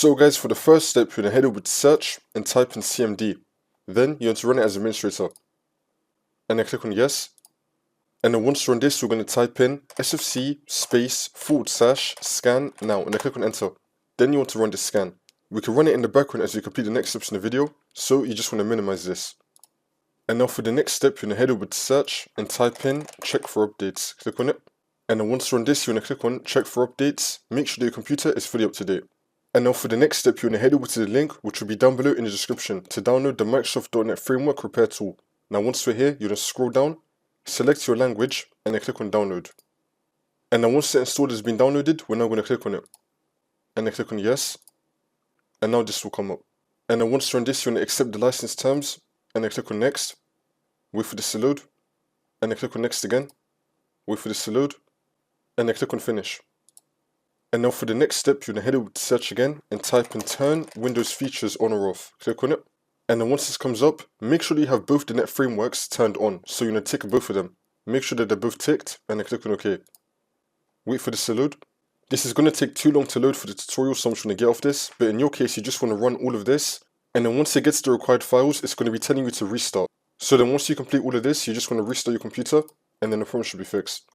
So guys, for the first step, you're going to head over to search and type in CMD. Then you want to run it as administrator. And then click on yes. And then once you run this, you're going to type in sfc /scan now, and then click on enter. Then you want to run this scan. We can run it in the background as you complete the next steps in the video, so you just want to minimize this. And now for the next step, you're going to head over to search and type in check for updates. Click on it. And then once you run this, you're going to click on check for updates. Make sure that your computer is fully up to date. And now for the next step, you're going to head over to the link, which will be down below in the description, to download the Microsoft.NET Framework Repair Tool. Now once we're here, you're going to scroll down, select your language, and then click on download. And then once the install has been downloaded, we're now going to click on it. And then click on yes. And now this will come up. And then once you run this, you're going to accept the license terms, and then click on next. Wait for this to load. And then click on next again. Wait for this to load. And then click on finish. And now for the next step, you're going to head over to search again and type in turn Windows features on or off. Click on it. And then once this comes up, make sure that you have both the net frameworks turned on. So you're going to tick both of them. Make sure that they're both ticked and then click on OK. Wait for this to load. This is going to take too long to load for the tutorial, so I'm just going to get off this. But in your case, you just want to run all of this. And then once it gets the required files, it's going to be telling you to restart. So then once you complete all of this, you just want to restart your computer and then the problem should be fixed.